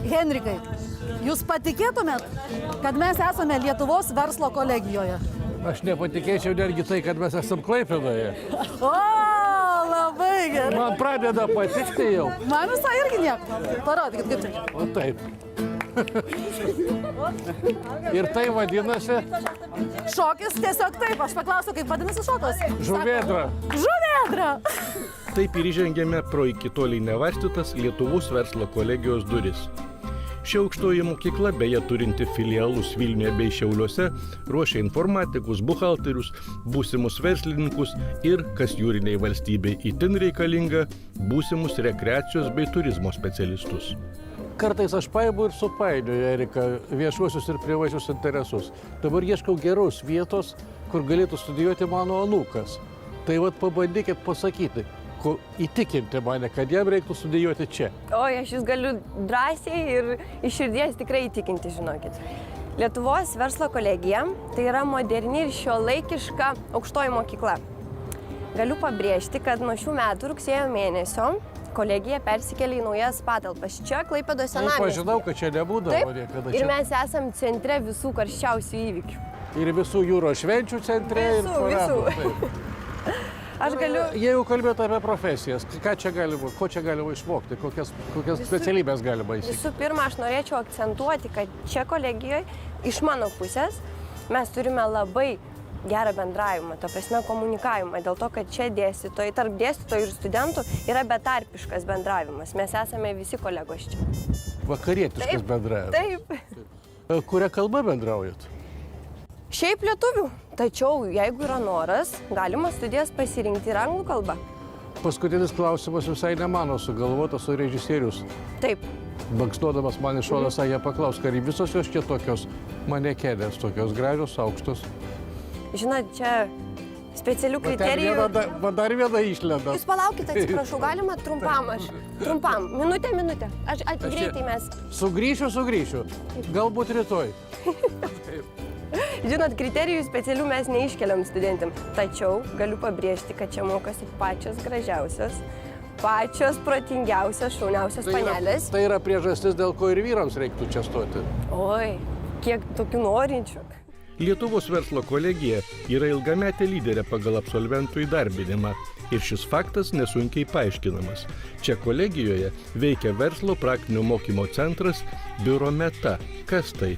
Henrikai, jūs patikėtumėt, kad mes esame Lietuvos verslo kolegijoje? Aš nepatikėčiau netgi tai, kad mes esam Klaipėdoje. O, labai gerai. Man pradeda patikti jau. Man visai irgi nieko. Parodykit, kaip čia. O taip. Ir tai vadinasi Šokis tiesiog taip. Aš paklausiu, kaip vadinasi šokas. žuvėdra. Žuvėdra. Taip ir įžengėme pro iki toliai nevarstytas Lietuvos verslo kolegijos duris. Ši aukštoji mokykla, beje turinti filialus Vilniuje bei Šiauliuose, ruošia informatikus, buhalterius, būsimus verslininkus ir, kas jūriniai valstybei itin reikalinga, būsimus rekreacijos bei turizmo specialistus. Kartais aš paimu ir supainioju, Erika, viešuosius ir privačius interesus. Dabar ieškau geros vietos, kur galėtų studijuoti mano anūkas. Tai vat pabandykit pasakyti, įtikinti mane, kad jam reiktų studijuoti čia. Oi, aš jūs galiu drąsiai ir iš širdies tikrai įtikinti, žinokit. Lietuvos verslo kolegija tai yra moderni ir šiuolaikiška aukštoji mokykla. Galiu pabrėžti, kad nuo šių metų rugsėjo mėnesio kolegija persikėlė į naujas patalpas. Čia Klaipėdos senamiestyje. Aš žinau, kad čia nebūdavo niekada. Ir mes esam centre visų karščiausių įvykių. Ir visų jūros švenčių centre. Visų. Aš galiu... Jeigu kalbėt apie profesijas, ko čia galima išmokti, kokias specialybės galima įsigyti? Visų pirma, aš norėčiau akcentuoti, kad čia kolegijoje iš mano pusės mes turime labai gerą bendravimą, ta prasme komunikavimą, dėl to, kad čia dėstytojai, tarp dėstytojų ir studentų yra betarpiškas bendravimas. Mes esame visi kolegos čia. Vakarietiškas bendravimas. Taip. Kuria kalba bendraujat? Šiaip lietuvių, tačiau jeigu yra noras, galima studijas pasirinkti ir anglų kalbą. Paskutinis klausimas visai ne mano sugalvotas, o režisierius. Taip. Baksnuodamas man iš šono sakė, paklaus, ar visos jos čia tokios manekenės, tokios gražios, aukštos. Žinot, čia specialių kriterijų... Dar viena išlenda. Jūs palaukite, atsiprašau, galima trumpam aš? Trumpam, minutę. Aš greitai mes... Sugrįšiu. Galbūt rytoj. Žinot, kriterijų specialių mes neiškeliam studentam, tačiau galiu pabrėžti, kad čia mokosi pačios gražiausios, pačios protingiausios, šauniausios panelės. Tai yra priežastis, dėl ko ir vyrams reiktų čia stoti. Oi, kiek tokių norinčių. Lietuvos verslo kolegija yra ilgametė lyderė pagal absolventų įdarbinimą. Ir šis faktas nesunkiai paaiškinamas. Čia kolegijoje veikia verslo praktinio mokymo centras Biuro Meta. Kas tai?